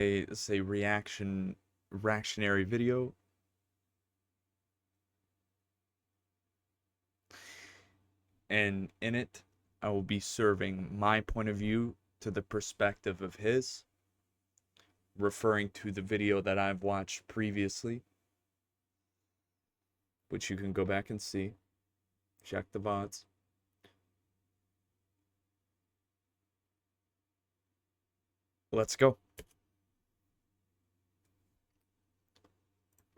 a reactionary video. And in it, I will be serving my point of view to the perspective of his, referring to the video that I've watched previously, which you can go back and see. Check the VODs. Let's go.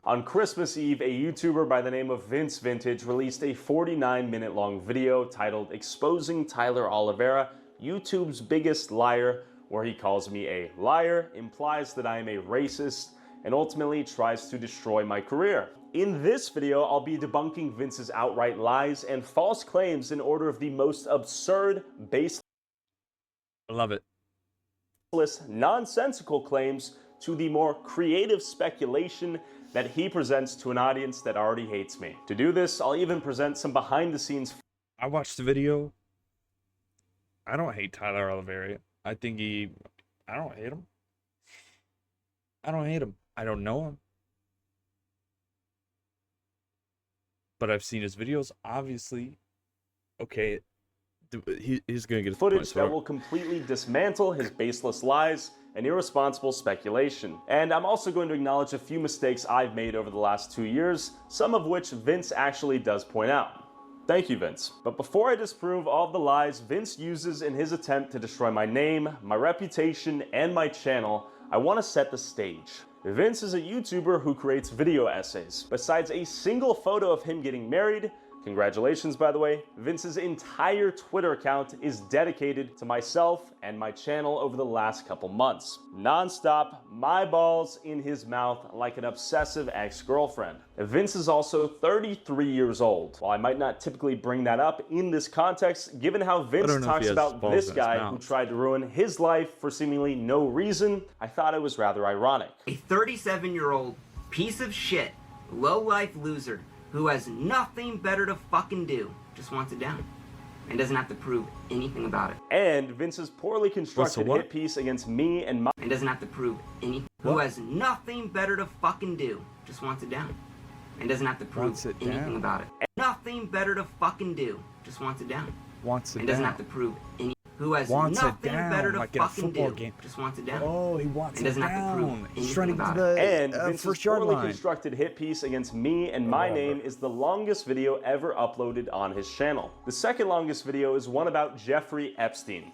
On Christmas Eve, a YouTuber by the name of Vince Vintage released a 49-minute long video titled Exposing Tyler Oliveira, YouTube's Biggest Liar, where he calls me a liar, implies that I am a racist, and ultimately tries to destroy my career. In this video, I'll be debunking Vince's outright lies and false claims in order of the most absurd, baseless, I love it. nonsensical claims to the more creative speculation that he presents to an audience that already hates me. To do this, I'll even present some behind-the-scenes. I watched the video. I don't hate Tyler Oliveira. I don't hate him. I don't hate him. I don't know him. But I've seen his videos. Obviously, okay, he's gonna get footage that will completely dismantle his baseless lies and irresponsible speculation. And I'm also going to acknowledge a few mistakes I've made over the last 2 years, some of which Vince actually does point out. Thank you, Vince. But before I disprove all of the lies Vince uses in his attempt to destroy my name, my reputation, and my channel, I want to set the stage. Vince is a YouTuber who creates video essays. Besides a single photo of him getting married, congratulations by the way, Vince's entire Twitter account is dedicated to myself and my channel over the last couple months. Non-stop, my balls in his mouth like an obsessive ex-girlfriend. Vince is also 33 years old. While I might not typically bring that up in this context, given how Vince talks about this guy who tried to ruin his life for seemingly no reason, I thought it was rather ironic. A 37-year-old piece of shit, low-life loser who has nothing better to fucking do, just wants it down, and doesn't have to prove anything about it. And Vince's poorly constructed hit piece against me and my... And doesn't have to prove anything. Who has nothing better to fucking do, just wants it down, and doesn't have to prove anything about it. Nothing better to fucking do, just wants it down. And doesn't have to prove anything. Who has nothing better to fucking do, just wants it down. Oh, he wants it down. And doesn't have to prove anything about it. And Vince's poorly constructed hit piece against me and my name is the longest video ever uploaded on his channel. The second longest video is one about Jeffrey Epstein.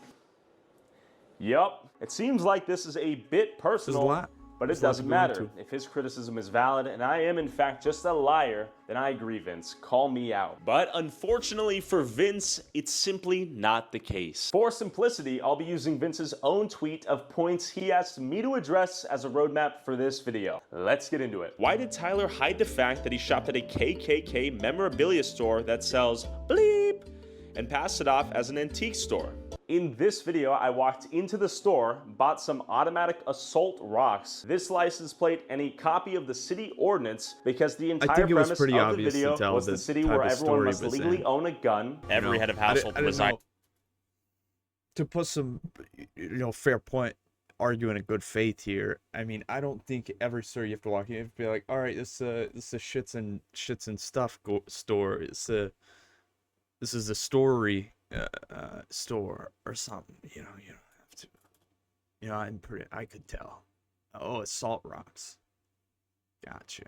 Yup, it seems like this is a bit personal, but it doesn't matter. If his criticism is valid and I am in fact just a liar, then I agree, Vince. Call me out. But unfortunately for Vince, it's simply not the case. For simplicity, I'll be using Vince's own tweet of points he asked me to address as a roadmap for this video. Let's get into it. Why did Tyler hide the fact that he shopped at a KKK memorabilia store that sells bleep and passed it off as an antique store? In this video, I walked into the store, bought some automatic assault rocks, this license plate, and a copy of the city ordinance because the entire premise of the video was the city where everyone must legally own a gun. Every head of household resides. To put some, fair point, arguing in good faith here. I mean, I don't think every store you have to walk in, you have to be like, all right, this is a shits and stuff store. This is a story. Store or something, you don't have to, I could tell. Oh, assault rocks. Gotcha.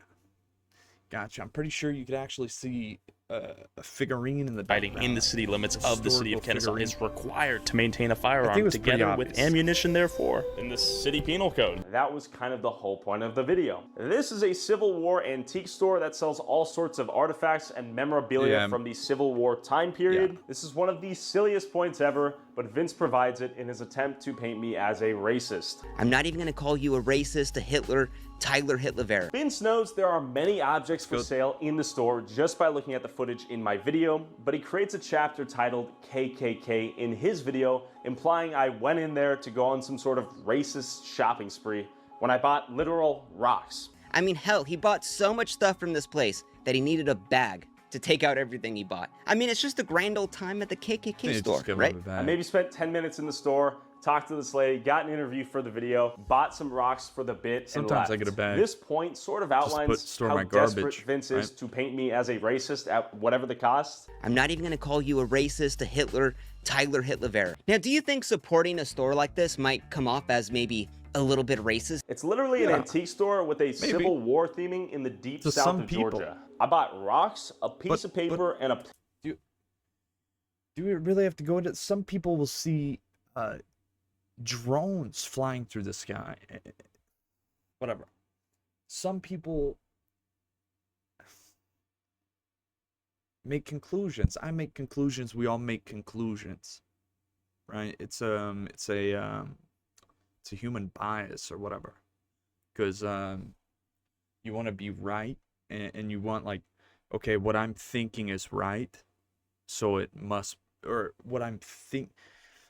I'm pretty sure you could actually see a figurine in the background. In the city limits of the city of Kennesaw is required to maintain a firearm together with ammunition, therefore, in the city penal code. That was kind of the whole point of the video. This is a Civil War antique store that sells all sorts of artifacts and memorabilia from the Civil War time period. This is one of the silliest points ever, but Vince provides it in his attempt to paint me as a racist. I'm not even gonna call you a racist, a Hitler, Tyler Hitler. Vince knows there are many objects for sale in the store just by looking at the footage in my video, but he creates a chapter titled KKK in his video, implying I went in there to go on some sort of racist shopping spree when I bought literal rocks. I mean, hell, he bought so much stuff from this place that he needed a bag to take out everything he bought. I mean, it's just a grand old time at the KKK store, right? I maybe spent 10 minutes in the store, talked to this lady, got an interview for the video, bought some rocks for the bit, Sometimes and left. I get a bag. This point sort of outlines how desperate Vince is to paint me as a racist at whatever the cost. I'm not even gonna call you a racist, a Hitler, Tyler Oliveira. Now, do you think supporting a store like this might come off as maybe a little bit racist? It's literally an antique store with a Civil War theming in the deep south of Georgia. I bought rocks, a piece of paper, and a... Do we really have to go into... Some people will see drones flying through the sky. Whatever. Some people make conclusions. I make conclusions. We all make conclusions, right? It's a human bias or whatever, because you want to be right, and you want, like, okay, what I'm thinking is right, so it must, or what I'm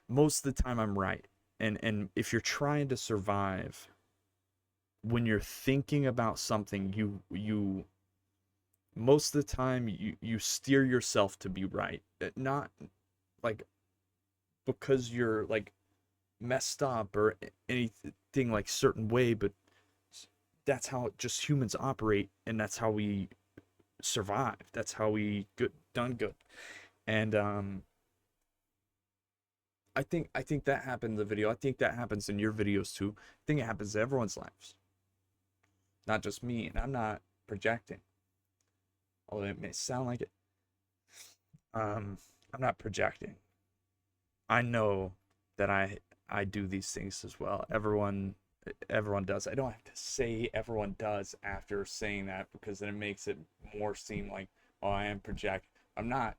most of the time I'm right. And if you're trying to survive, when you're thinking about something, you most of the time you steer yourself to be right, not like because you're like messed up or anything like certain way, but that's how just humans operate, and that's how we survive. That's how we done good. And I think that happened in the video. I think that happens in your videos too. I think it happens in everyone's lives, not just me. And I'm not projecting, although it may sound like it. I'm not projecting. I know that I do these things as well. Everyone does. I don't have to say everyone does after saying that, because then it makes it more seem like, oh, I am projecting. I'm not.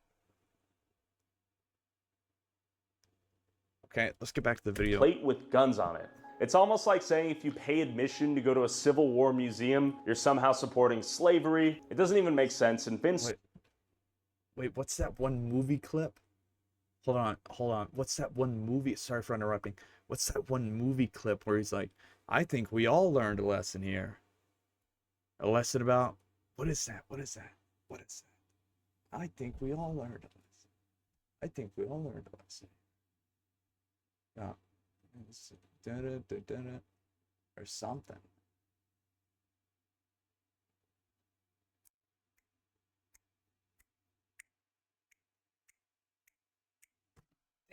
Okay, let's get back to the video. Plate with guns on it. It's almost like saying if you pay admission to go to a Civil War museum, you're somehow supporting slavery. It doesn't even make sense. And Vince... Wait, what's that one movie clip? Hold on. What's that one movie? Sorry for interrupting. What's that one movie clip where he's like, I think we all learned a lesson here. A lesson about... What is that? I think we all learned a lesson. Yeah. Or something.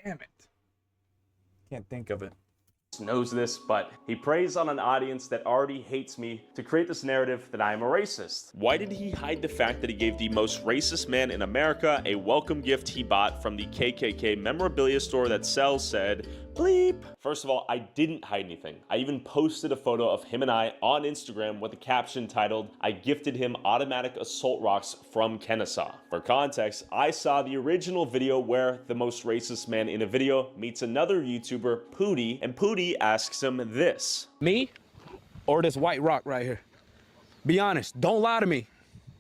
Damn it. Can't think of it. Knows this, but he preys on an audience that already hates me to create this narrative that I am a racist. Why did he hide the fact that he gave the most racist man in America a welcome gift he bought from the KKK memorabilia store that sells said bleep? First of all, I didn't hide anything. I even posted a photo of him and I on Instagram with a caption titled, I gifted him automatic assault rocks from Kennesaw. For context, I saw the original video where the most racist man in a video meets another YouTuber, Pooty, and Pooty asks him this. Me or this white rock right here? Be honest, don't lie to me.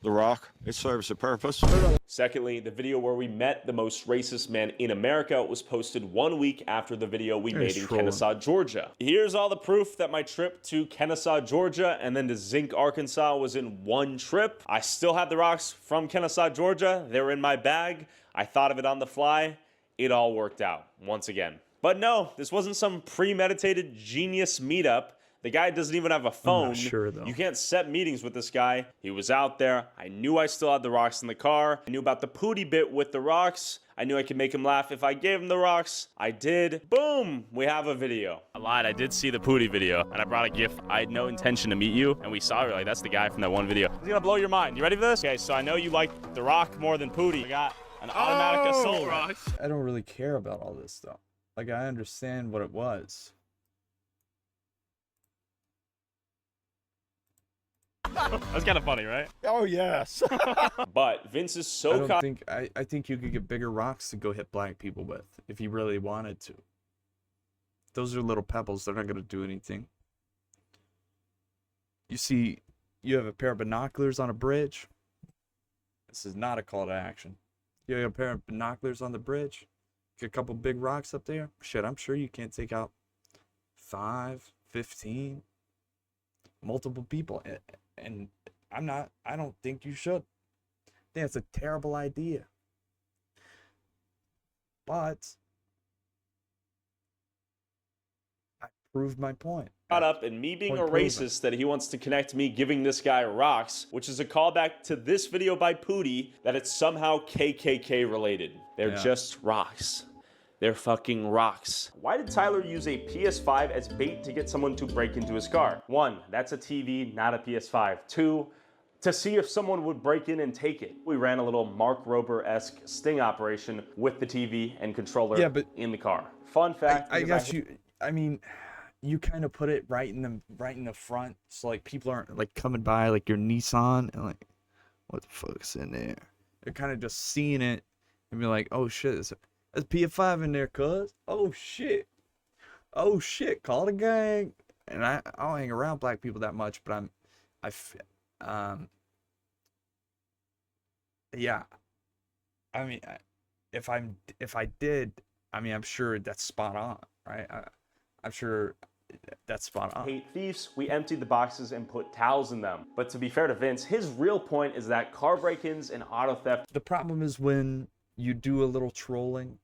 The rock, it serves a purpose. Secondly, the video where we met the most racist man in America was posted 1 week after the video we made in Kennesaw, Georgia. Here's all the proof that my trip to Kennesaw, Georgia, and then to Zinc, Arkansas was in one trip. I still have the rocks from Kennesaw, Georgia. They were in my bag. I thought of it on the fly. It all worked out, once again. But no, this wasn't some premeditated genius meetup. The guy doesn't even have a phone. I'm not sure, though. You can't set meetings with this guy. He was out there. I knew I still had the rocks in the car. I knew about the Pooty bit with the rocks. I knew I could make him laugh if I gave him the rocks. I did. Boom! We have a video. I lied. I did see the Pooty video, and I brought a gift. I had no intention to meet you, and we saw it. Like, that's the guy from that one video. He's gonna blow your mind. You ready for this? Okay, so I know you like the rock more than Pooty. I got an automatic assault rock. I don't really care about all this stuff. Like, I understand what it was. That's kind of funny, right? Oh, yes. But Vince is so I think you could get bigger rocks to go hit black people with if you really wanted to. Those are little pebbles. They're not going to do anything. You see, you have a pair of binoculars on a bridge. This is not a call to action. You have a pair of binoculars on the bridge. Get a couple big rocks up there. Shit, I'm sure you can't take out 5, 15, multiple people. And I don't think you should. I think that's a terrible idea. But proved my point. Caught up in me being Point a proven. racist that he wants to connect me giving this guy rocks, which is a callback to this video by Pootie that it's somehow KKK related. They're just rocks. They're fucking rocks. Why did Tyler use a PS5 as bait to get someone to break into his car? 1, that's a TV, not a PS5. 2, to see if someone would break in and take it. We ran a little Mark Rober-esque sting operation with the TV and controller in the car. Fun fact. I guess I mean, you kind of put it right in the front, so like people aren't like coming by like your Nissan and like, what the fuck's in there? They're kind of just seeing it and be like, oh shit, there's PS5 in there, cuz. Oh shit, call the gang. And I don't hang around black people that much, but yeah. I mean, if I did, I mean, I'm sure that's spot on, right? I'm sure that's spot on. Hate thieves, we emptied the boxes and put towels in them. But to be fair to Vince, his real point is that car break-ins and auto theft. The problem is when you do a little trolling,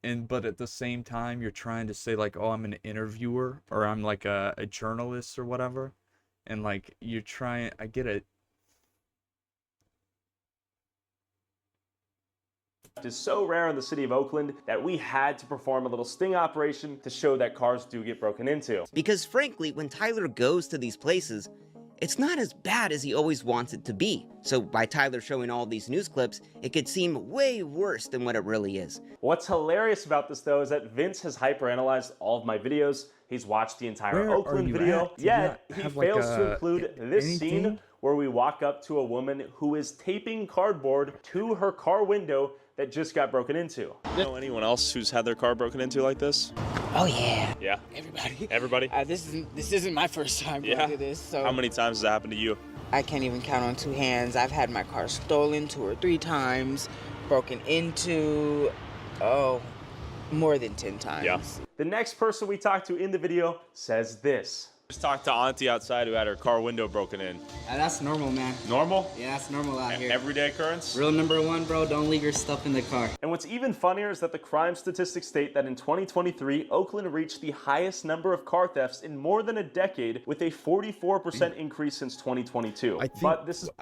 but at the same time you're trying to say like, oh, I'm an interviewer or I'm like a journalist or whatever, and like you're trying. I get it. Is so rare in the city of Oakland that we had to perform a little sting operation to show that cars do get broken into. Because frankly, when Tyler goes to these places, it's not as bad as he always wants it to be. So by Tyler showing all these news clips, it could seem way worse than what it really is. What's hilarious about this though is that Vince has hyperanalyzed all of my videos. He's watched the entire Oakland video, yet he fails to include this scene where we walk up to a woman who is taping cardboard to her car window that just got broken into. Know anyone else who's had their car broken into like this? Oh yeah. Yeah. Everybody. Everybody? This isn't my first time going through this. So how many times has that happened to you? I can't even count on two hands. I've had my car stolen 2 or 3 times, broken into, more than 10 times. Yeah. The next person we talked to in the video says this. Just talked to Auntie outside who had her car window broken in. That's normal, man. Normal? Yeah, that's normal out here. Everyday occurrence? Rule number 1, bro, don't leave your stuff in the car. And what's even funnier is that the crime statistics state that in 2023, Oakland reached the highest number of car thefts in more than a decade, with a 44% increase since 2022. I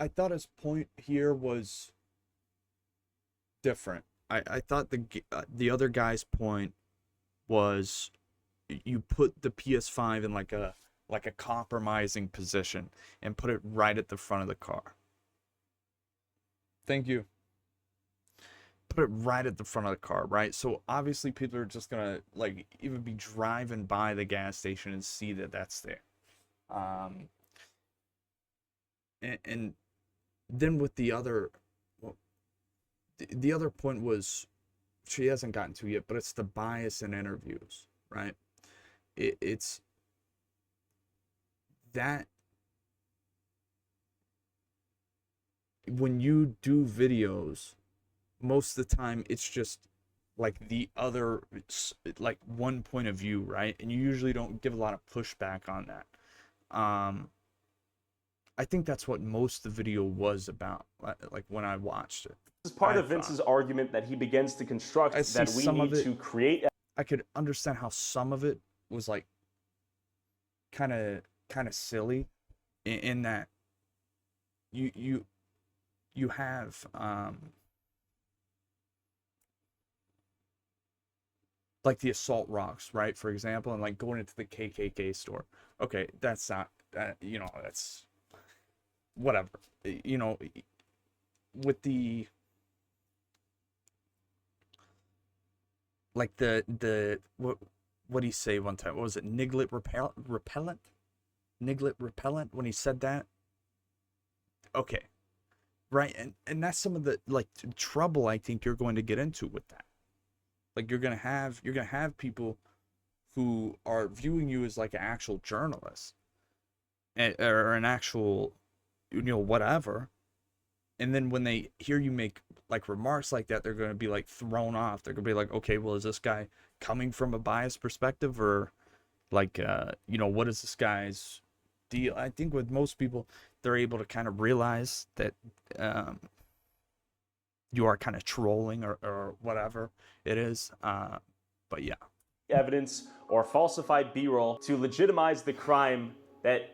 thought his point here was different. I thought the other guy's point was you put the PS5 in like a compromising position and put it right at the front of the car. Thank you. Put it right at the front of the car, right? So obviously people are just gonna like even be driving by the gas station and see that that's there. And then with the other point was, she hasn't gotten to yet, but it's the bias in interviews, right? It's that when you do videos, most of the time it's just like the other, like one point of view, right? And you usually don't give a lot of pushback on that. I think that's what most of the video was about, like when I watched it. This is part of Vince's argument that he begins to construct that we need to create. I could understand how some of it was like kind of silly in that you have like the assault rocks, right, for example, and like going into the KKK store. Okay, that's not that's whatever, with the like the what did he say one time? What was it? Niglet repellent? Niglet repellent when he said that? Okay. Right, and that's some of the like trouble I think you're going to get into with that. Like you're gonna have people who are viewing you as like an actual journalist or an actual whatever, and then when they hear you make like remarks like that, they're gonna be like thrown off. They're gonna be like, okay, well, is this guy coming from a biased perspective, or like what is this guy's deal? I think with most people, they're able to kind of realize that you are kind of trolling or whatever it is. But yeah. evidence or falsified B-roll to legitimize the crime that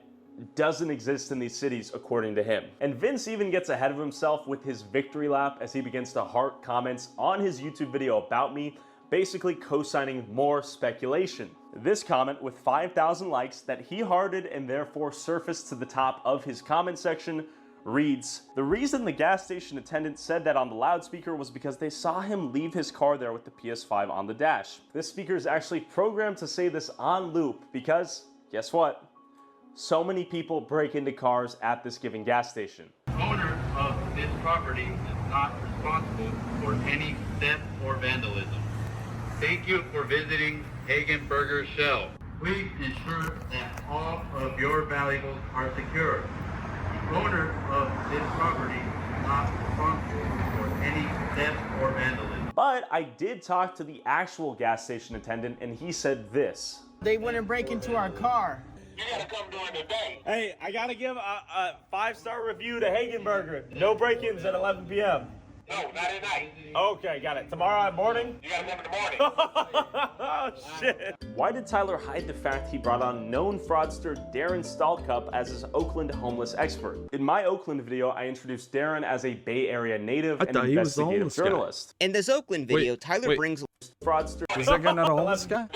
doesn't exist in these cities, according to him. And Vince even gets ahead of himself with his victory lap as he begins to heart comments on his YouTube video about me, basically co-signing more speculation. This comment with 5,000 likes that he hearted and therefore surfaced to the top of his comment section reads, "The reason the gas station attendant said that on the loudspeaker was because they saw him leave his car there with the PS5 on the dash. This speaker is actually programmed to say this on loop because, guess what? So many people break into cars at this given gas station." Owner of this property is not responsible for any theft or vandalism. Thank you for visiting Hagen Burger Shell. Please ensure that all of your valuables are secure. The owner of this property is not responsible for any theft or vandalism. But I did talk to the actual gas station attendant and he said this. They wouldn't break into our car. You gotta come during the day. Hey, I gotta give a 5-star review to Hagen Burger. No break-ins at 11 p.m. No, not at night. Okay, got it. Tomorrow morning? You gotta come in the morning. Oh, shit. Why did Tyler hide the fact he brought on known fraudster Darren Stalcup as his Oakland homeless expert? In my Oakland video, I introduced Darren as a Bay Area native and investigative journalist. In this Oakland video, Tyler brings Fraudster Is that guy not a homeless guy?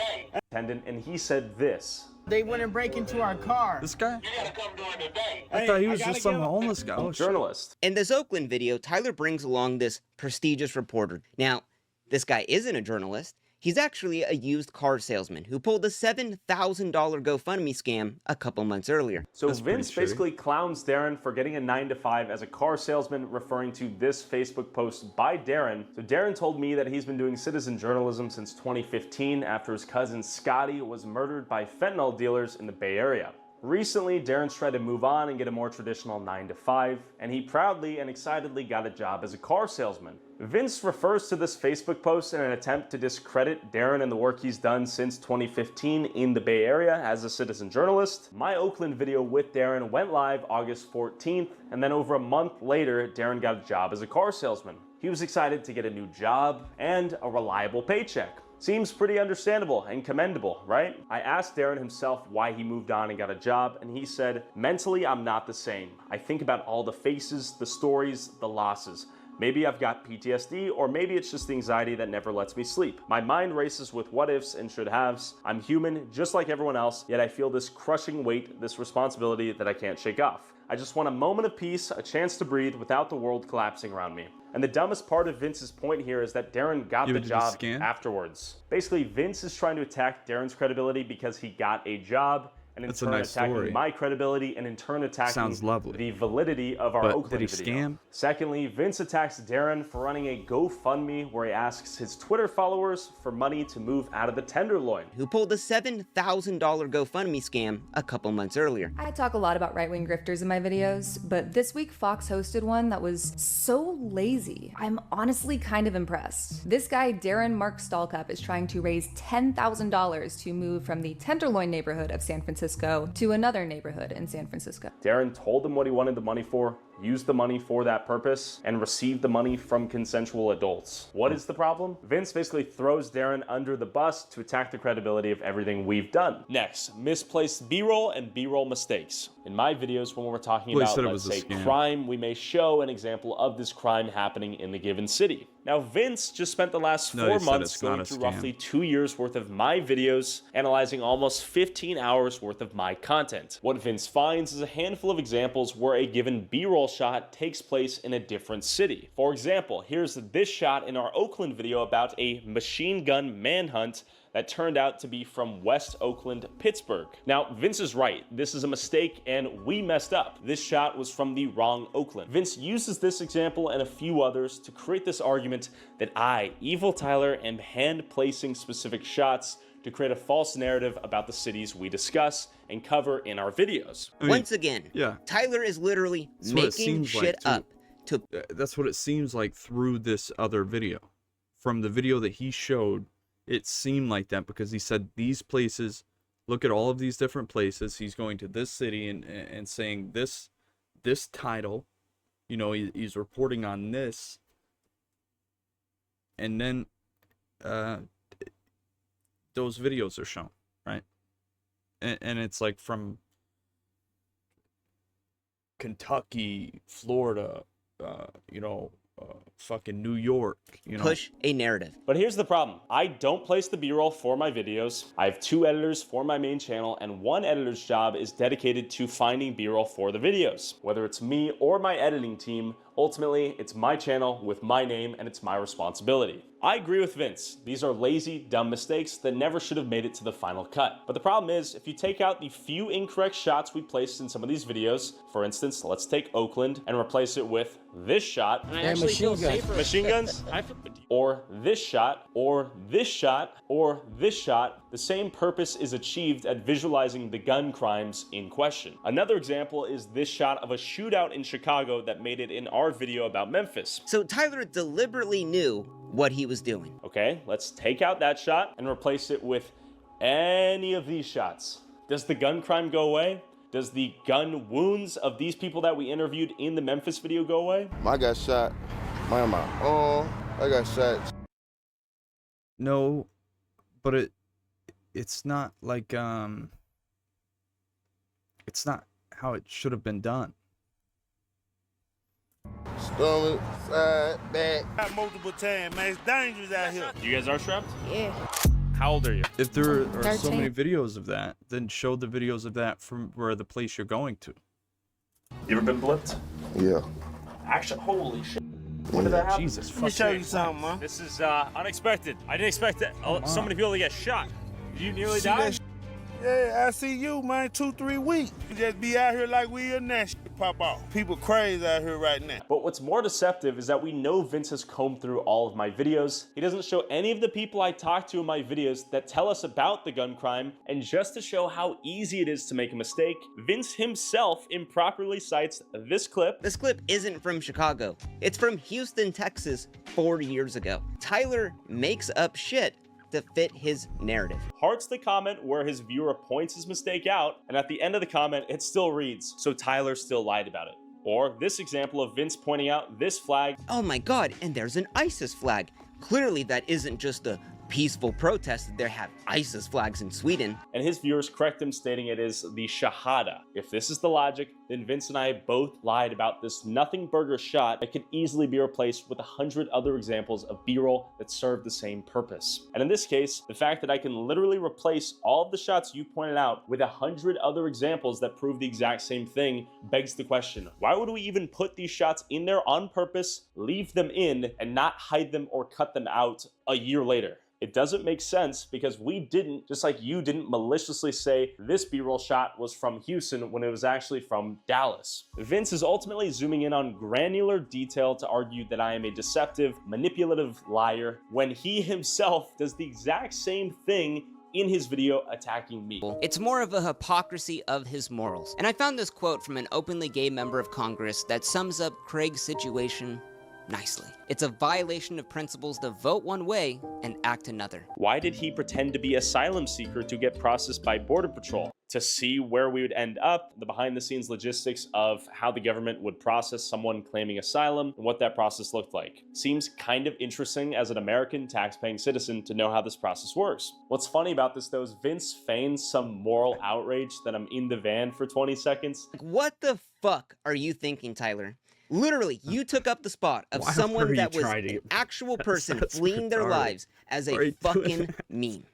attendant, and he said this. They wouldn't break into our car. This guy? You gotta come during the day. I thought he was just some homeless guy. Oh, shit. Journalist. In this Oakland video, Tyler brings along this prestigious reporter. Now, this guy isn't a journalist. He's actually a used car salesman who pulled a $7,000 GoFundMe scam a couple months earlier. So Vince basically clowns Darren for getting a 9-to-5 as a car salesman, referring to this Facebook post by Darren. So Darren told me that he's been doing citizen journalism since 2015 after his cousin Scotty was murdered by fentanyl dealers in the Bay Area. Recently, Darren's tried to move on and get a more traditional 9-to-5, and he proudly and excitedly got a job as a car salesman. Vince refers to this Facebook post in an attempt to discredit Darren and the work he's done since 2015 in the Bay Area as a citizen journalist. My Oakland video with Darren went live August 14th, and then over a month later, Darren got a job as a car salesman. He was excited to get a new job and a reliable paycheck. Seems pretty understandable and commendable, right? I asked Darren himself why he moved on and got a job, and he said, "Mentally, I'm not the same. I think about all the faces, the stories, the losses. Maybe I've got PTSD, or maybe it's just the anxiety that never lets me sleep. My mind races with what ifs and should haves. I'm human, just like everyone else, yet I feel this crushing weight, this responsibility that I can't shake off. I just want a moment of peace, a chance to breathe without the world collapsing around me." And the dumbest part of Vince's point here is that Darren got the job afterwards. Basically, Vince is trying to attack Darren's credibility because he got a job, and in turn attacking my credibility, and in turn attacking the validity of our Oakland video. Secondly, Vince attacks Darren for running a GoFundMe where he asks his Twitter followers for money to move out of the Tenderloin. Who pulled a $7,000 GoFundMe scam a couple months earlier. I talk a lot about right-wing grifters in my videos, but this week Fox hosted one that was so lazy. I'm honestly kind of impressed. This guy, Darren Mark Stalcup, is trying to raise $10,000 to move from the Tenderloin neighborhood of San Francisco to another neighborhood in San Francisco. Darren told him what he wanted the money for, used the money for that purpose, and received the money from consensual adults. What is the problem? Vince basically throws Darren under the bus to attack the credibility of everything we've done. Next, misplaced B-roll and B-roll mistakes. In my videos, when we're talking about, let's say, crime, we may show an example of this crime happening in the given city. Now, Vince just spent the last 4 months going through roughly 2 years worth of my videos, analyzing almost 15 hours worth of my content. What Vince finds is a handful of examples where a given B-roll shot takes place in a different city. For example, here's this shot in our Oakland video about a machine gun manhunt that turned out to be from West Oakland, Pittsburgh. Now, Vince is right. This is a mistake, and we messed up. This shot was from the wrong Oakland. Vince uses this example and a few others to create this argument that I, Evil Tyler, am hand-placing specific shots to create a false narrative about the cities we discuss and cover in our videos. Once again, Tyler is literally making shit up. That's what it seems like through this other video. From the video that he showed, it seemed like that because he said these places, look at all of these different places. He's going to this city and saying this title, you know, he's reporting on this. And then those videos are shown, right? And it's like from Kentucky, Florida, fucking New York, Push a narrative. But here's the problem. I don't place the B-roll for my videos. I have 2 editors for my main channel, and 1 editor's job is dedicated to finding B-roll for the videos. Whether it's me or my editing team, ultimately, it's my channel with my name, and it's my responsibility. I agree with Vince. These are lazy, dumb mistakes that never should have made it to the final cut. But the problem is, if you take out the few incorrect shots we placed in some of these videos, for instance, let's take Oakland and replace it with this shot, machine guns, or this shot, or this shot, or this shot, the same purpose is achieved at visualizing the gun crimes in question. Another example is this shot of a shootout in Chicago that made it in our video about Memphis. So Tyler deliberately knew what he was doing. Okay, let's take out that shot and replace it with any of these shots. Does the gun crime go away? Does the gun wounds of these people that we interviewed in the Memphis video go away? I got shot. My arm. I got shot. No, but it's not like it's not how it should have been done. Stomach, side, back. Got multiple times, man. It's dangerous out here. You guys are strapped? Yeah. How old are you? If there are so 13. many videos of that, then show the videos of that from where the place you're going to. You ever been blipped? Yeah. Actually, holy shit. When did that happen? Jesus Let me show you something, man. This is unexpected. I didn't expect that so many people to get shot. Did you nearly See die? that Yeah, I see you, man, 2-3 weeks. You just be out here like we in that shit pop off. People crazy out here right now. But what's more deceptive is that we know Vince has combed through all of my videos. He doesn't show any of the people I talk to in my videos that tell us about the gun crime, and just to show how easy it is to make a mistake, Vince himself improperly cites this clip. This clip isn't from Chicago. It's from Houston, Texas, 4 years ago. Tyler makes up shit to fit his narrative. Hearts the comment where his viewer points his mistake out, and at the end of the comment, it still reads, "So Tyler still lied about it." Or this example of Vince pointing out this flag. Oh my god, and there's an ISIS flag. Clearly that isn't just a peaceful protest, they have ISIS flags in Sweden. And his viewers correct him, stating it is the Shahada. If this is the logic, then Vince and I both lied about this nothing burger shot that could easily be replaced with 100 other examples of B-roll that serve the same purpose. And in this case, the fact that I can literally replace all of the shots you pointed out with 100 other examples that prove the exact same thing begs the question, why would we even put these shots in there on purpose, leave them in, and not hide them or cut them out a year later? It doesn't make sense because we didn't, just like you didn't maliciously say this B-roll shot was from Houston when it was actually from Dallas. Vince is ultimately zooming in on granular detail to argue that I am a deceptive, manipulative liar when he himself does the exact same thing in his video attacking me. It's more of a hypocrisy of his morals. And I found this quote from an openly gay member of Congress that sums up Craig's situation nicely. It's a violation of principles to vote one way and act another. Why did he pretend to be asylum seeker to get processed by Border Patrol? To see where we would end up, the behind-the-scenes logistics of how the government would process someone claiming asylum and what that process looked like. Seems kind of interesting as an American tax-paying citizen to know how this process works. What's funny about this though is Vince feigns some moral outrage that I'm in the van for 20 seconds. What the fuck are you thinking, Tyler? Literally, you took up the spot of someone that was an actual person fleeing their lives as a fucking meme.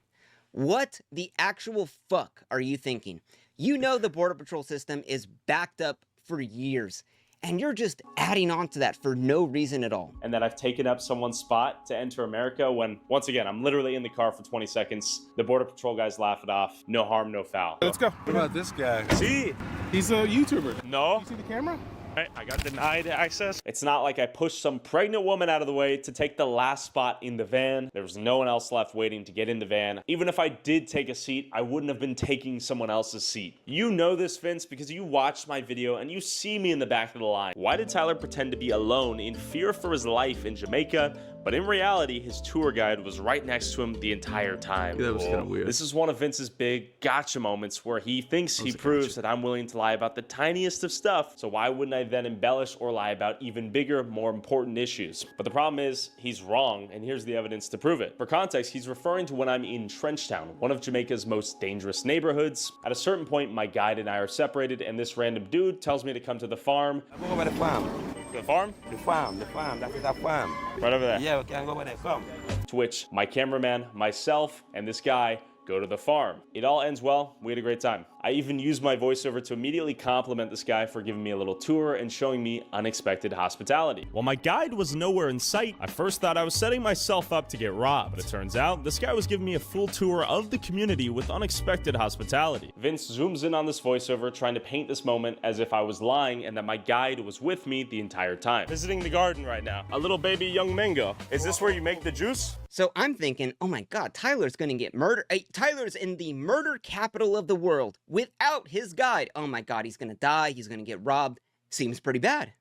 What the actual fuck are you thinking? You know the Border Patrol system is backed up for years, and you're just adding on to that for no reason at all. And that I've taken up someone's spot to enter America when, once again, I'm literally in the car for 20 seconds. The Border Patrol guys laugh it off. No harm, no foul. Let's go. What about this guy? See? He's a YouTuber. No. You see the camera? I got denied access. It's not like I pushed some pregnant woman out of the way to take the last spot in the van. There was no one else left waiting to get in the van. Even if I did take a seat, I wouldn't have been taking someone else's seat. You know this, Vince, because you watched my video and you see me in the back of the line. Why did Tyler pretend to be alone in fear for his life in Jamaica, but in reality, his tour guide was right next to him the entire time? Yeah, that was kind of weird. This is one of Vince's big gotcha moments where he thinks he proves that I'm willing to lie about the tiniest of stuff, so why wouldn't I I then embellish or lie about even bigger, more important issues. But the problem is, he's wrong, and here's the evidence to prove it. For context, he's referring to when I'm in Trenchtown, one of Jamaica's most dangerous neighborhoods. At a certain point, my guide and I are separated, and this random dude tells me to come to the farm. Go over the farm. The farm? The farm. That is a farm. Right over there. Yeah, we can go over there. Come. To which my cameraman, myself, and this guy go to the farm. It all ends well. We had a great time. I even used my voiceover to immediately compliment this guy for giving me a little tour and showing me unexpected hospitality. While my guide was nowhere in sight, I first thought I was setting myself up to get robbed, but it turns out this guy was giving me a full tour of the community with unexpected hospitality. Vince zooms in on this voiceover, trying to paint this moment as if I was lying and that my guide was with me the entire time. Visiting the garden right now. A little baby young mango. Is this where you make the juice? So I'm thinking, oh my God, Tyler's gonna get murdered. Tyler's in the murder capital of the world without his guide. Oh my God, he's gonna die. He's gonna get robbed. Seems pretty bad.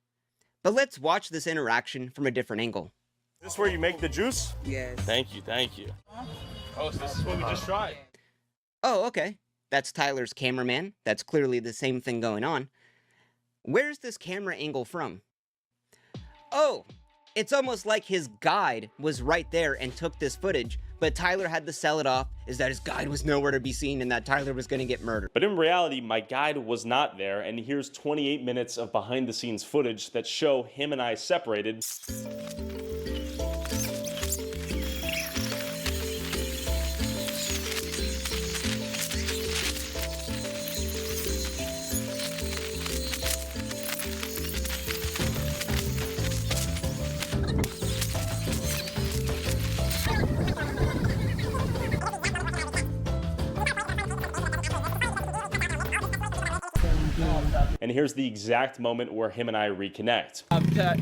But let's watch this interaction from a different angle. Is this where you make the juice? Yes. Thank you, thank you. Oh, so this is what we just tried. Oh, okay. That's Tyler's cameraman. That's clearly the same thing going on. Where's this camera angle from? Oh, it's almost like his guide was right there and took this footage, but Tyler had to sell it off is that his guide was nowhere to be seen and that Tyler was gonna get murdered. But in reality, my guide was not there, and here's 28 minutes of behind the scenes footage that show him and I separated. And here's the exact moment where him and I reconnect.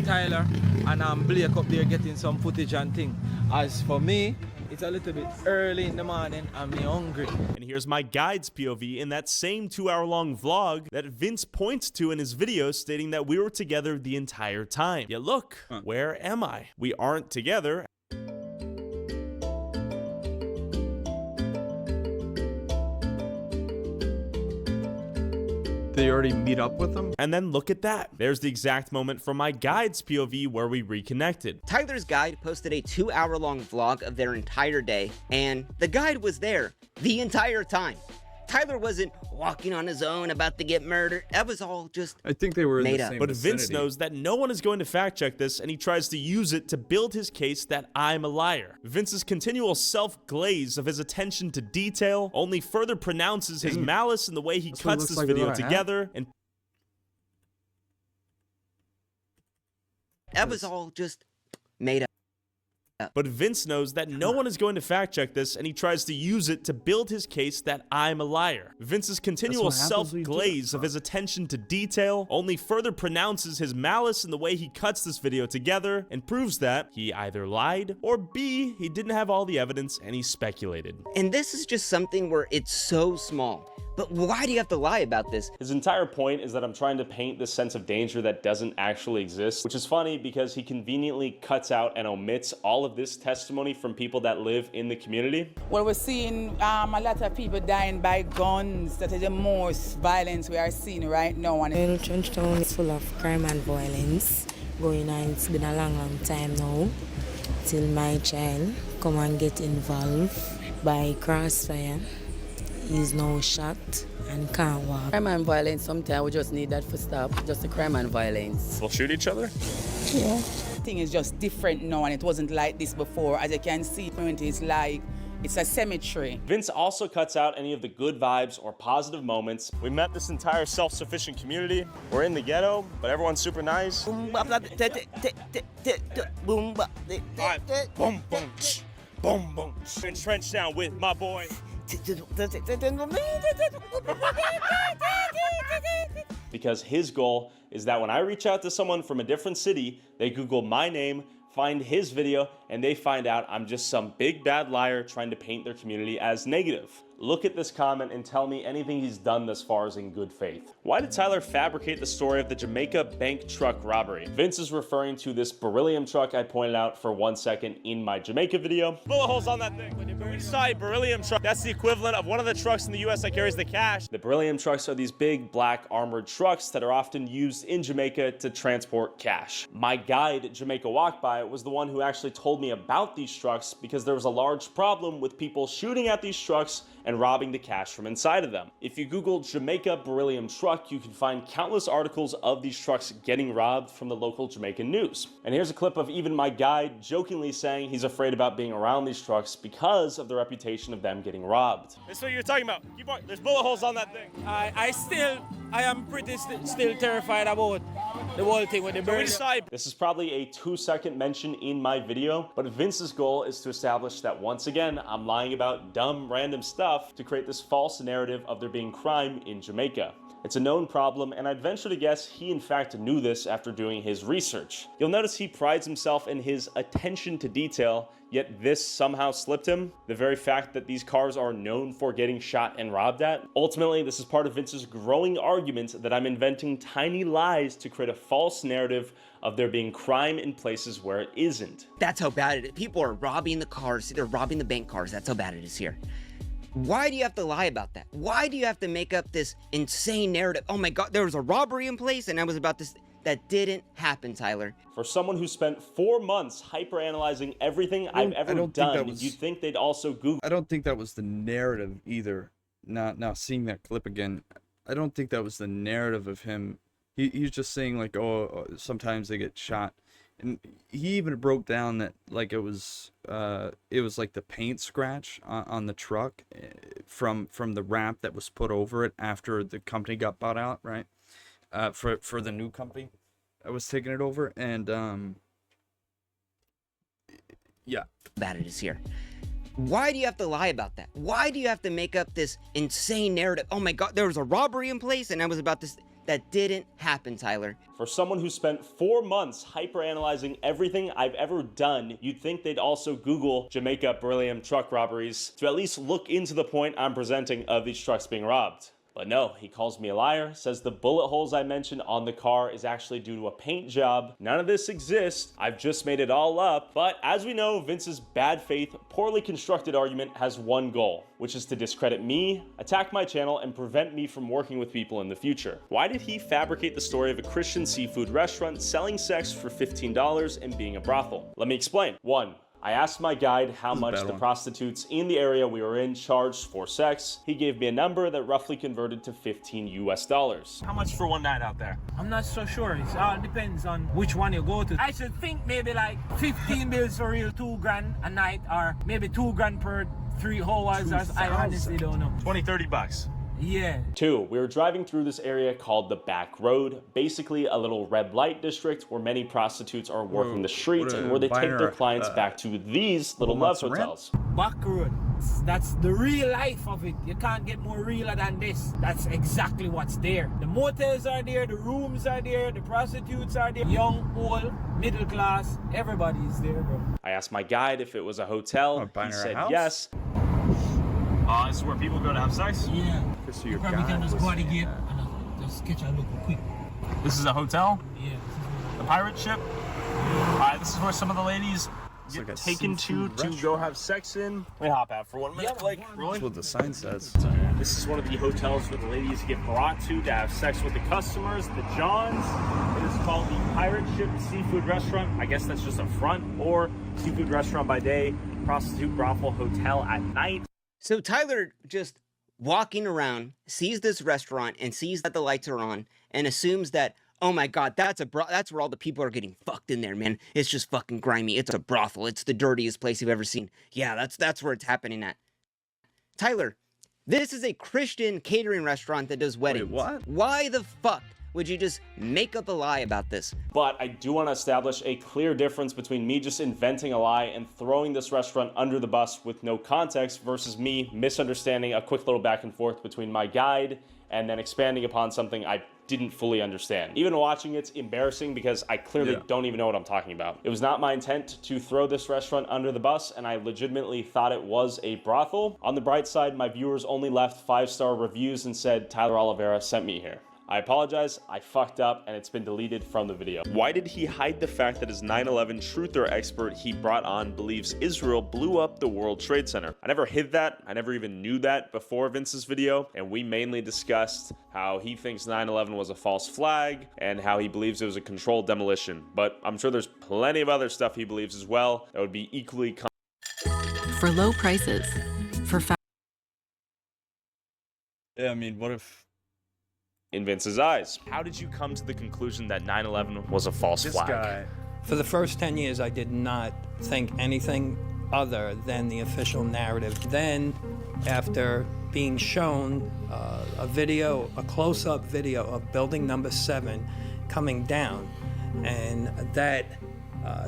Tyler and Blake up there getting some footage and thing. As for me, it's a little bit early in the morning and me hungry. And here's my guide's POV in that same 2-hour-long vlog that Vince points to in his video, stating that we were together the entire time. Yeah, look, where am I? We aren't together. They already meet up with them? And then look at that. There's the exact moment from my guide's POV where we reconnected. Tyler's guide posted a 2-hour-long vlog of their entire day, and the guide was there the entire time. Tyler wasn't walking on his own about to get murdered. That was all just I think they were in made the up. same But vicinity. Vince knows that no one is going to fact check this, and he tries to use it to build his case that I'm a liar. Vince's continual self-glaze of his attention to detail only further pronounces his malice in the way he cuts this video together and that was all just made up. But Vince knows that no one is going to fact check this, and he tries to use it to build his case that I'm a liar. Vince's continual self-glaze of his attention to detail only further pronounces his malice in the way he cuts this video together and proves that he either lied or B, he didn't have all the evidence and he speculated. And this is just something where it's so small. But why do you have to lie about this? His entire point is that I'm trying to paint this sense of danger that doesn't actually exist, which is funny because he conveniently cuts out and omits all of this testimony from people that live in the community. Well, we're seeing a lot of people dying by guns. That is the most violence we are seeing right now. And Trenchtown is full of crime and violence going on. It's been a long time now till my child come and get involved by crossfire. He's now shot and can't walk. Crime and violence, sometimes we just need that for stop. Just the crime and violence. They'll shoot each other? Yeah. Thing is just different now, and it wasn't like this before. As you can see, it's like it's a cemetery. Vince also cuts out any of the good vibes or positive moments. We met this entire self-sufficient community. We're in the ghetto, but everyone's super nice. Boom, boom, boom, boom. In Trenchtown with my boy. Because his goal is that when I reach out to someone from a different city, they Google my name, find his video, and they find out I'm just some big bad liar trying to paint their community as negative. Look at this comment and tell me anything he's done thus far is in good faith. Why did Tyler fabricate the story of the Jamaica bank truck robbery? Vince is referring to this beryllium truck I pointed out for 1 second in my Jamaica video. Bullet holes on that thing. When we saw a beryllium truck, that's the equivalent of one of the trucks in the US that carries the cash. The beryllium trucks are these big black armored trucks that are often used in Jamaica to transport cash. My guide, Jamaica Walk By, was the one who actually told me about these trucks because there was a large problem with people shooting at these trucks and robbing the cash from inside of them. If you Google Jamaica beryllium truck, you can find countless articles of these trucks getting robbed from the local Jamaican news. And here's a clip of even my guide jokingly saying he's afraid about being around these trucks because of the reputation of them getting robbed. That's what you're talking about. Keep on. There's bullet holes on that thing. I am pretty still terrified about the whole thing with the beryllium. This is probably a 2-second mention in my video, but Vince's goal is to establish that once again, I'm lying about dumb, random stuff to create this false narrative of there being crime in Jamaica. It's a known problem, and I'd venture to guess he in fact knew this after doing his research. You'll notice he prides himself in his attention to detail, yet this somehow slipped him. The very fact that these cars are known for getting shot and robbed at. Ultimately, this is part of Vince's growing argument that I'm inventing tiny lies to create a false narrative of there being crime in places where it isn't. That's how bad it is. People are robbing the cars. They're robbing the bank cars. That's how bad it is here. Why do you have to lie about that? Why do you have to make up this insane narrative? Oh my God, there was a robbery in place and I was about this. That didn't happen, Tyler. For someone who spent 4 months hyper-analyzing everything I've ever done, you'd think they'd also Google. I don't think that was the narrative either. Now seeing that clip again, I don't think that was the narrative of him. He's just saying like, oh, sometimes they get shot. And he even broke down that like it was like the paint scratch on the truck from the wrap that was put over it after the company got bought out, right? For the new company that was taking it over, and yeah, bad it is here. Why do you have to lie about that? Why do you have to make up this insane narrative? Oh my God, there was a robbery in place and I was about to. That didn't happen, Tyler. For someone who spent 4 months hyper-analyzing everything I've ever done, you'd think they'd also Google Jamaica beryllium truck robberies to at least look into the point I'm presenting of these trucks being robbed. But no, he calls me a liar, says the bullet holes I mentioned on the car is actually due to a paint job. None of this exists. I've just made it all up. But as we know, Vince's bad faith, poorly constructed argument has one goal, which is to discredit me, attack my channel, and prevent me from working with people in the future. Why did he fabricate the story of a Christian seafood restaurant selling sex for $15 and being a brothel? Let me explain. 1. I asked my guide how much the prostitutes in the area we were in charged for sex. He gave me a number that roughly converted to $15 US. How much for one night out there? I'm not so sure. It all depends on which one you go to. I should think maybe like 15 bills for real, 2 grand a night, or maybe 2 grand per 3 hours. I honestly don't know. 20-30 bucks. Yeah. 2, we were driving through this area called the Back Road, basically a little red light district where many prostitutes are working the streets and where they take their clients back to these little love hotels. Back Road. That's the real life of it. You can't get more realer than this. That's exactly what's there. The motels are there, the rooms are there, the prostitutes are there. Young, old, middle class, everybody's there, bro. I asked my guide if it was a hotel. He said yes. This is where people go to have sex? Yeah. So your probably can just go to the gate and just catch a look quick. This is a hotel? Yeah. The pirate ship? This is where some of the ladies get taken to go have sex in. Let me hop out for 1 minute. That's what the sign says. This is one of the hotels where the ladies get brought to have sex with the customers, the Johns. It is called the Pirate Ship Seafood Restaurant. I guess that's just a front, or seafood restaurant by day, prostitute brothel hotel at night. So Tyler just walking around, sees this restaurant and sees that the lights are on and assumes that, oh my God, that's where all the people are getting fucked in there, man. It's just fucking grimy. It's a brothel. It's the dirtiest place you've ever seen. Yeah, that's where it's happening at. Tyler, this is a Christian catering restaurant that does weddings. Wait, what? Why the fuck would you just make up a lie about this? But I do want to establish a clear difference between me just inventing a lie and throwing this restaurant under the bus with no context versus me misunderstanding a quick little back and forth between my guide and then expanding upon something I didn't fully understand. Even watching it's embarrassing because I clearly don't even know what I'm talking about. It was not my intent to throw this restaurant under the bus, and I legitimately thought it was a brothel. On the bright side, my viewers only left 5-star reviews and said Tyler Oliveira sent me here. I apologize, I fucked up, and it's been deleted from the video. Why did he hide the fact that his 9/11 truther expert he brought on believes Israel blew up the World Trade Center? I never hid that, I never even knew that before Vince's video, and we mainly discussed how he thinks 9/11 was a false flag, and how he believes it was a controlled demolition. But I'm sure there's plenty of other stuff he believes as well that would be equally for low prices, for yeah, I mean, what if in Vince's eyes? How did you come to the conclusion that 9/11 was a false flag? Guy. For the first 10 years, I did not think anything other than the official narrative. Then, after being shown a video, a close-up video of building number 7 coming down, and that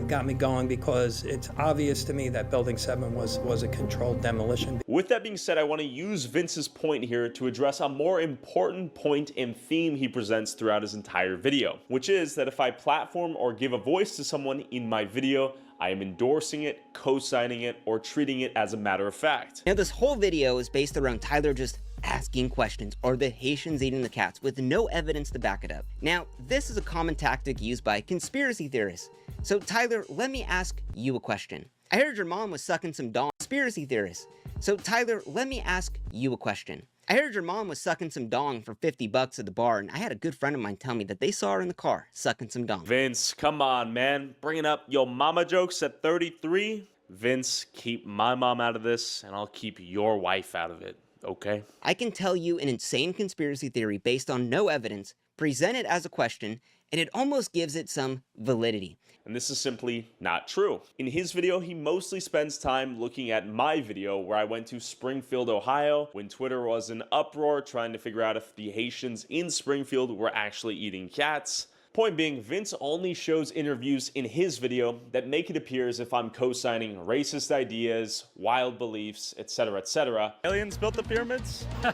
got me going, because it's obvious to me that building 7 was a controlled demolition. With that being said, I want to use Vince's point here to address a more important point and theme he presents throughout his entire video, which is that if I platform or give a voice to someone in my video, I am endorsing it, co-signing it, or treating it as a matter of fact. Now, this whole video is based around Tyler just asking questions, or the Haitians eating the cats, with no evidence to back it up. Now, this is a common tactic used by conspiracy theorists. So Tyler, let me ask you a question. I heard your mom was sucking some dong. Conspiracy theorists. So Tyler, let me ask you a question. I heard your mom was sucking some dong for $50 at the bar, and I had a good friend of mine tell me that they saw her in the car sucking some dong. Vince, come on, man. Bringing up your mama jokes at 33? Vince, keep my mom out of this, and I'll keep your wife out of it, okay? I can tell you an insane conspiracy theory based on no evidence, present it as a question, and it almost gives it some validity. And this is simply not true. In his video, he mostly spends time looking at my video where I went to Springfield, Ohio, when Twitter was in uproar trying to figure out if the Haitians in Springfield were actually eating cats. Point being, Vince only shows interviews in his video that make it appear as if I'm co-signing racist ideas, wild beliefs, etc., etc. Aliens built the pyramids? Do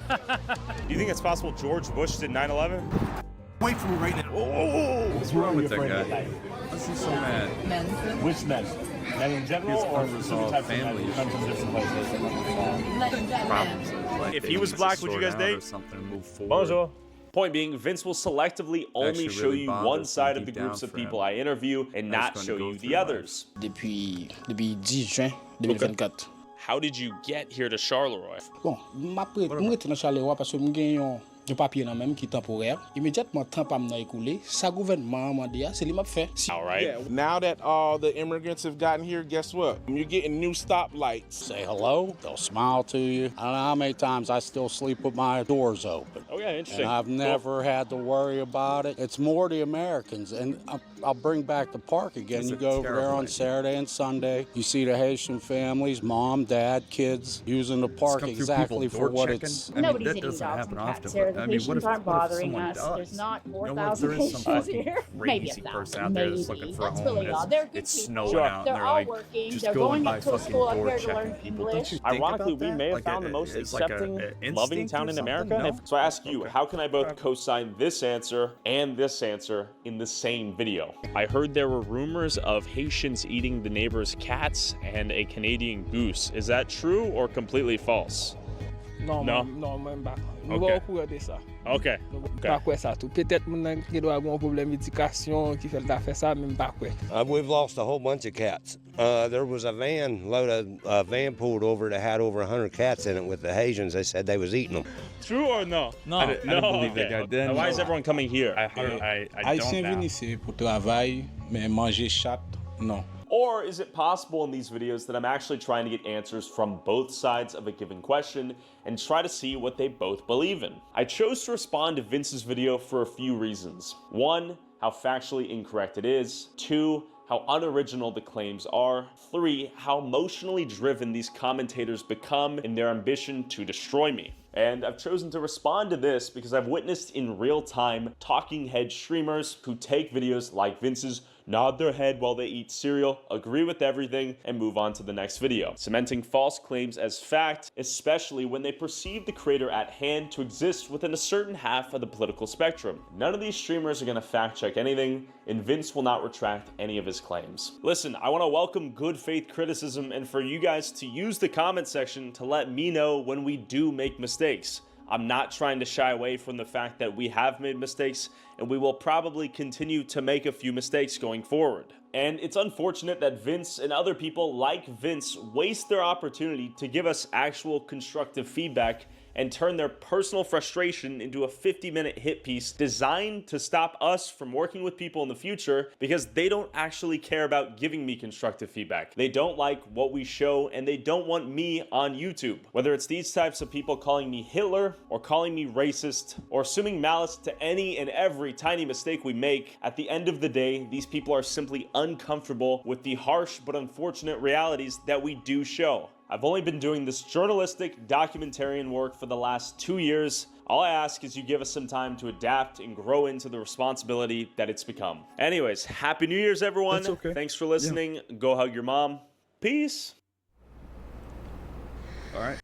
you think it's possible George Bush did 9/11? Wait for me right now. What's wrong with that guy? Why is he so mad? Men. Which men? Men in general, or specific types of men who come from different places? If he was black, would you guys date? Bonjour. Point being, Vince will selectively only show you one side of the groups of people I interview and not show you the others. Depuis 10 juin 2024. How did you get here to Charleroi? Bon, mwen te nan Charleroi parce que mwen gen yon papier nan même qui temporaire. Immédiatement temps pa m'nan écoulé, sa gouvernement mande a, c'est li m'a fait. All right. Yeah, now that all the immigrants have gotten here, guess what? You're getting new stoplights. Say hello, they'll smile to you. I don't know how many times I still sleep with my doors open. Oh yeah, interesting. And I've never had to worry about it. It's more the Americans, and I'll bring back the park again. You go over there on Saturday and Sunday, you see the Haitian families, mom, dad, kids, using the park exactly for what it's. I mean, that doesn't happen often, but I mean, what if someone does? There's not You know 4,000 what, there is some Haitians fucking here. Maybe crazy 1,000. person out there that's looking for a That's home, really and odd. They're good it's people. snowing out, and They're they're all like, working. just They're going going by up to a fucking school up door here to learn checking people. Don't English. you think Ironically, about we that? may have Like found the most it's like accepting, a loving instinct town or in something? America. No? So I ask you, how can I both co-sign this answer and this answer in the same video? I heard there were rumors of Haitians eating the neighbor's cats and a Canadian goose. Is that true or completely false? Non, No? non, mwen bak. Ok. Mwen kou de sa. Okay. Bak wè sa tou. Peut-être mwen ki do a gon problem edikasyon ki fèl ta fè sa, men bak wè. We've lost a whole bunch of cats. There was a van pulled over that had over 100 cats in it with the Haitians. They said they was eating them. True or no? No, I didn't believe that guy did. Now, why is everyone coming here? I don't Haïtien now. vin ici pour travail, mais manger chat, non. Or is it possible in these videos that I'm actually trying to get answers from both sides of a given question and try to see what they both believe in? I chose to respond to Vince's video for a few reasons. 1, how factually incorrect it is. 2, how unoriginal the claims are. 3, how emotionally driven these commentators become in their ambition to destroy me. And I've chosen to respond to this because I've witnessed in real time talking head streamers who take videos like Vince's nod their head while they eat cereal, agree with everything, and move on to the next video, cementing false claims as fact, especially when they perceive the creator at hand to exist within a certain half of the political spectrum. None of these streamers are going to fact check anything, and Vince will not retract any of his claims. Listen, I want to welcome good faith criticism and for you guys to use the comment section to let me know when we do make mistakes. I'm not trying to shy away from the fact that we have made mistakes, and we will probably continue to make a few mistakes going forward. And it's unfortunate that Vince and other people like Vince waste their opportunity to give us actual constructive feedback and turn their personal frustration into a 50-minute hit piece designed to stop us from working with people in the future because they don't actually care about giving me constructive feedback. They don't like what we show and they don't want me on YouTube. Whether it's these types of people calling me Hitler or calling me racist or assuming malice to any and every tiny mistake we make, at the end of the day, these people are simply uncomfortable with the harsh but unfortunate realities that we do show. I've only been doing this journalistic, documentarian work for the last 2 years. All I ask is you give us some time to adapt and grow into the responsibility that it's become. Anyways, Happy New Year's, everyone. That's okay. Thanks for listening. Yeah. Go hug your mom. Peace. All right.